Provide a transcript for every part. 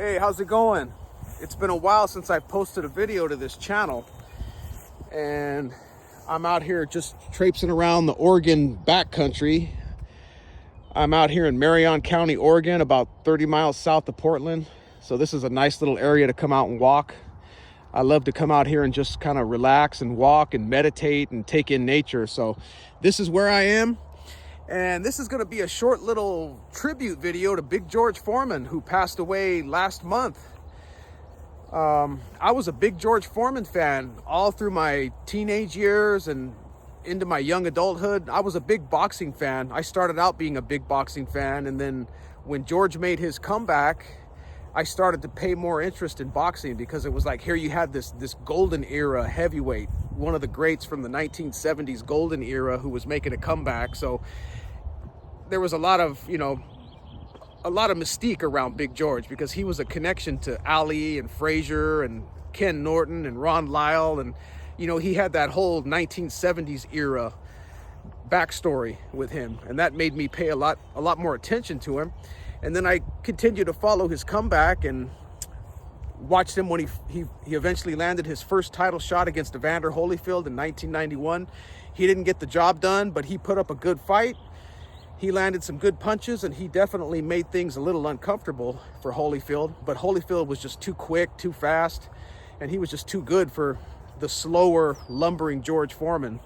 Hey, how's it going? It's been a while since I've posted a video to this channel, and I'm out here just traipsing around the Oregon backcountry. I'm out here in Marion County, Oregon, about 30 miles south of Portland. So this is a nice little area to come out and walk. I love to come out here and just kind of relax and walk and meditate and take in nature. So this is where I am. And this is going to be a short little tribute video to Big George Foreman, who passed away last month. I was a big George Foreman fan all through my teenage years and into my young adulthood. I was a big boxing fan. I started out being a big boxing fan, and then when George made his comeback, I started to pay more interest in boxing, because it was like, here you had this golden era heavyweight, one of the greats from the 1970s golden era, who was making a comeback. So there was a lot of mystique around Big George, because he was a connection to Ali and Frazier and Ken Norton and Ron Lyle. And, he had that whole 1970s era backstory with him. And that made me pay a lot more attention to him. And then I continued to follow his comeback and watched him when he eventually landed his first title shot against Evander Holyfield in 1991. He didn't get the job done, but he put up a good fight. He landed some good punches, and he definitely made things a little uncomfortable for Holyfield. But Holyfield was just too quick, too fast, and he was just too good for the slower, lumbering George Foreman.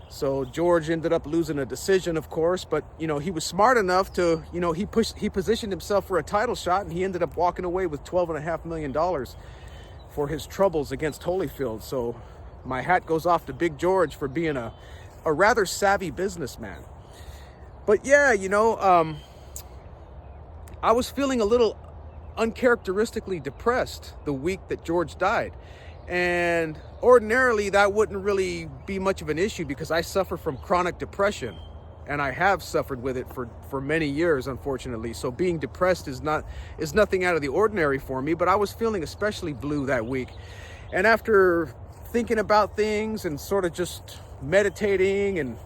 So George ended up losing a decision, of course, but he was smart enough to, he positioned himself for a title shot, and he ended up walking away with $12.5 million for his troubles against Holyfield. So my hat goes off to Big George for being a rather savvy businessman. But yeah, I was feeling a little uncharacteristically depressed the week that George died. And ordinarily that wouldn't really be much of an issue, because I suffer from chronic depression, and I have suffered with it for many years, unfortunately. So being depressed is nothing out of the ordinary for me, but I was feeling especially blue that week. And after thinking about things and sort of just meditating and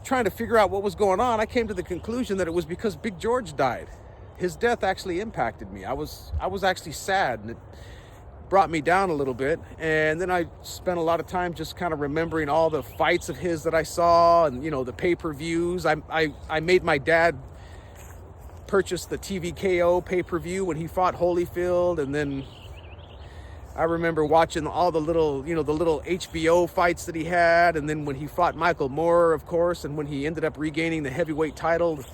trying to figure out what was going on, I came to the conclusion that it was because Big George died. His death actually impacted me. I was actually sad, and it brought me down a little bit. And then I spent a lot of time just kind of remembering all the fights of his that I saw, and the pay-per-views. I made my dad purchase the TVKO pay-per-view when he fought Holyfield, and then I remember watching all the little HBO fights that he had. And then when he fought Michael Moore, of course, and when he ended up regaining the heavyweight title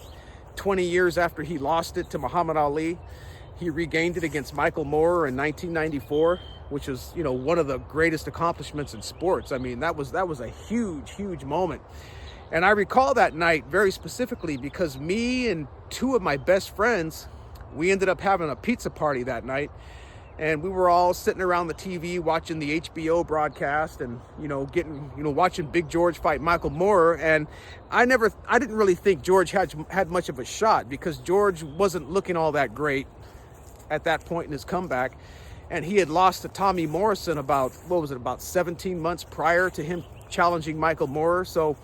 20 years after he lost it to Muhammad Ali, he regained it against Michael Moore in 1994, which was, one of the greatest accomplishments in sports. I mean, that was a huge moment. And I recall that night very specifically, because me and two of my best friends, we ended up having a pizza party that night. And we were all sitting around the TV watching the HBO broadcast, and watching Big George fight Michael Moore. And I didn't really think George had much of a shot, because George wasn't looking all that great at that point in his comeback, and he had lost to Tommy Morrison about 17 months prior to him challenging Michael Moore. So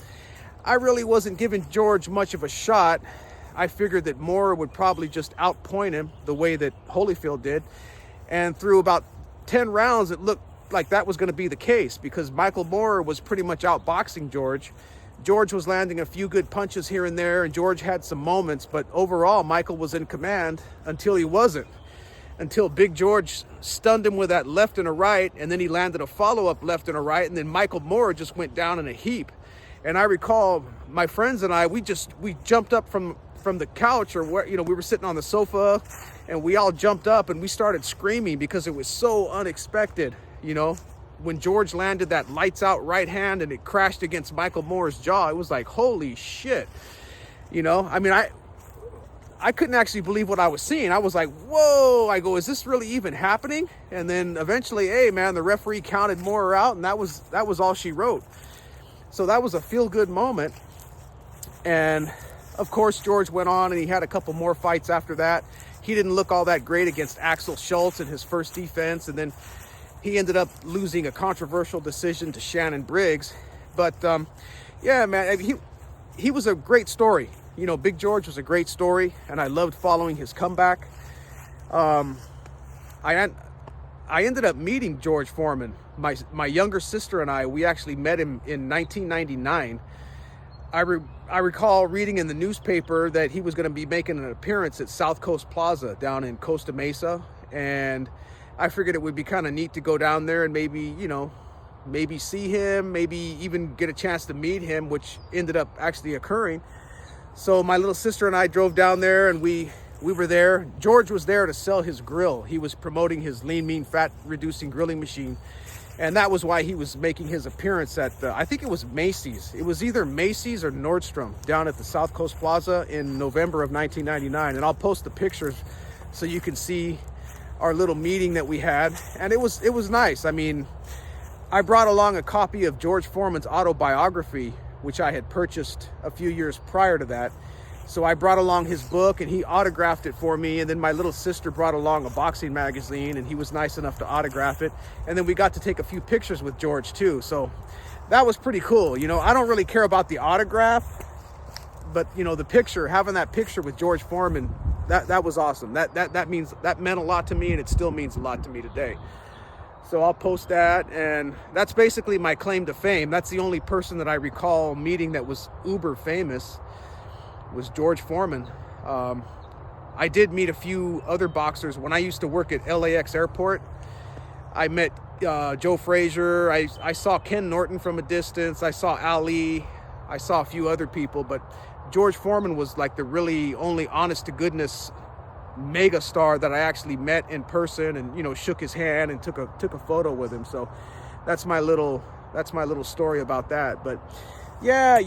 I really wasn't giving George much of a shot. I figured that Moore would probably just outpoint him the way that Holyfield did. And through about 10 rounds, it looked like that was going to be the case, because Michael Moore was pretty much outboxing George. George was landing a few good punches here and there, and George had some moments, but overall, Michael was in command until he wasn't. Until Big George stunned him with that left and a right, and then he landed a follow-up left and a right, and then Michael Moore just went down in a heap. And I recall my friends and I, we jumped up from the couch, or where, we were sitting on the sofa, and we all jumped up and we started screaming, because it was so unexpected. When George landed that lights out right hand and it crashed against Michael Moore's jaw, it was like, holy shit. I mean, I couldn't actually believe what I was seeing. I was like, whoa, I go, is this really even happening? And then eventually, hey man, the referee counted Moore out, and that was all she wrote. So that was a feel-good moment. And of course, George went on and he had a couple more fights after that. He didn't look all that great against Axel Schultz in his first defense, and then he ended up losing a controversial decision to Shannon Briggs. But yeah, man, he was a great story. Big George was a great story, and I loved following his comeback. I ended up meeting George Foreman. My younger sister and we actually met him in 1999. I recall reading in the newspaper that he was going to be making an appearance at South Coast Plaza down in Costa Mesa, and I figured it would be kind of neat to go down there and maybe see him, maybe even get a chance to meet him, which ended up actually occurring. So my little sister and I drove down there, and we were there. George was there to sell his grill. He was promoting his lean, mean, fat reducing grilling machine. And that was why he was making his appearance at, I think it was Macy's. It was either Macy's or Nordstrom down at the South Coast Plaza in November of 1999. And I'll post the pictures so you can see our little meeting that we had. And it was nice. I mean, I brought along a copy of George Foreman's autobiography, which I had purchased a few years prior to that. So I brought along his book, and he autographed it for me. And then my little sister brought along a boxing magazine, and he was nice enough to autograph it. And then we got to take a few pictures with George too. So that was pretty cool. I don't really care about the autograph, but the picture, having that picture with George Foreman, that was awesome. That meant a lot to me, and it still means a lot to me today. So I'll post that, and that's basically my claim to fame. That's the only person that I recall meeting that was uber famous, was George Foreman. I did meet a few other boxers when I used to work at LAX airport. I met Joe Frazier. I saw Ken Norton from a distance. I saw Ali. I saw a few other people, but George Foreman was like the really only honest to goodness mega star that I actually met in person, and shook his hand and took a photo with him. So that's my little story about that. But yeah,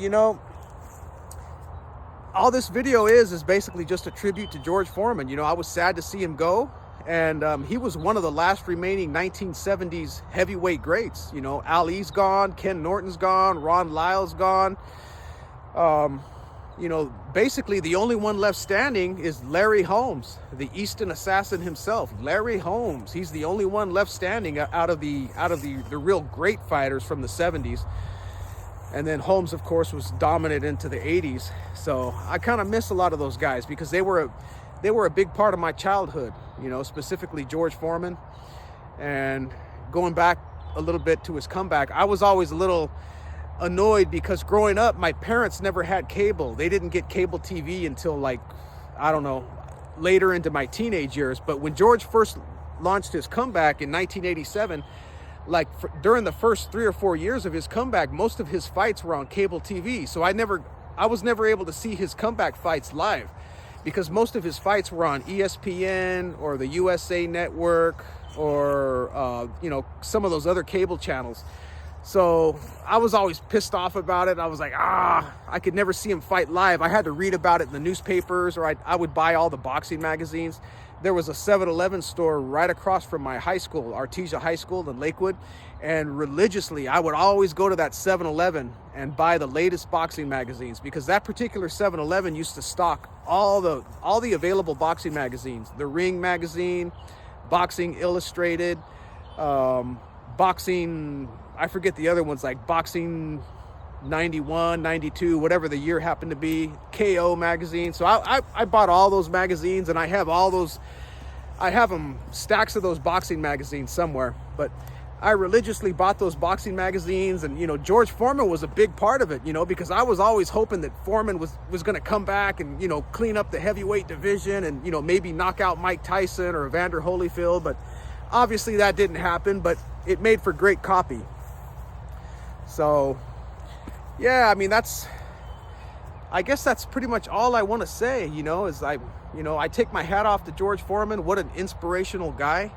all this video is basically just a tribute to George Foreman. I was sad to see him go, and he was one of the last remaining 1970s heavyweight greats. Ali's gone, Ken Norton's gone, Ron Lyle's gone. Basically the only one left standing is Larry Holmes, the Easton assassin himself. Larry Holmes, he's the only one left standing out of the real great fighters from the 70s. And then Holmes, of course, was dominant into the 80s. So I kind of miss a lot of those guys because they were a big part of my childhood, specifically George Foreman. And going back a little bit to his comeback, I was always a little annoyed because growing up, my parents never had cable. They didn't get cable TV until later into my teenage years. But when George first launched his comeback in 1987, during the first 3 or 4 years of his comeback, most of his fights were on cable TV. So I was never able to see his comeback fights live because most of his fights were on ESPN or the USA Network or some of those other cable channels. So I was always pissed off about it. I was like, I could never see him fight live. I had to read about it in the newspapers, or I would buy all the boxing magazines. There was a 7-Eleven store right across from my high school, Artesia High School in Lakewood. And religiously, I would always go to that 7-Eleven and buy the latest boxing magazines because that particular 7-Eleven used to stock all the available boxing magazines. The Ring magazine, Boxing Illustrated, Boxing, I forget the other ones, like Boxing 91, 92, whatever the year happened to be, KO magazine. So I bought all those magazines, and I have stacks of those boxing magazines somewhere. But I religiously bought those boxing magazines, and George Foreman was a big part of it, because I was always hoping that Foreman was going to come back and clean up the heavyweight division and maybe knock out Mike Tyson or Evander Holyfield. But obviously that didn't happen, but it made for great copy. So yeah, I guess that's pretty much all I want to say, is I take my hat off to George Foreman. What an inspirational guy,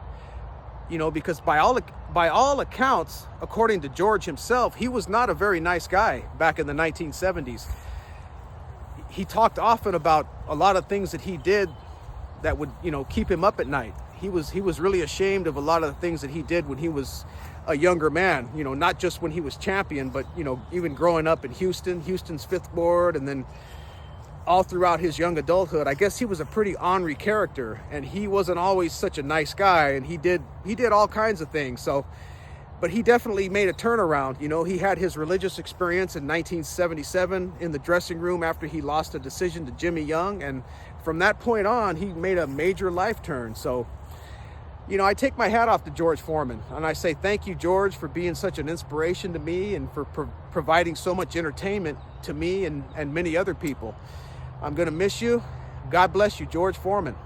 because by all accounts, according to George himself, he was not a very nice guy back in the 1970s. He talked often about a lot of things that he did that would, keep him up at night. He was really ashamed of a lot of the things that he did when he was a younger man, not just when he was champion, but, even growing up in Houston's fifth ward, and then all throughout his young adulthood. I guess he was a pretty ornery character, and he wasn't always such a nice guy, and he did all kinds of things. So But he definitely made a turnaround. You know, he had his religious experience in 1977 in the dressing room after he lost a decision to Jimmy Young. And from that point on, he made a major life turn. So, you know, I take my hat off to George Foreman, and I say thank you, George, for being such an inspiration to me and for providing so much entertainment to me and many other people. I'm going to miss you. God bless you, George Foreman.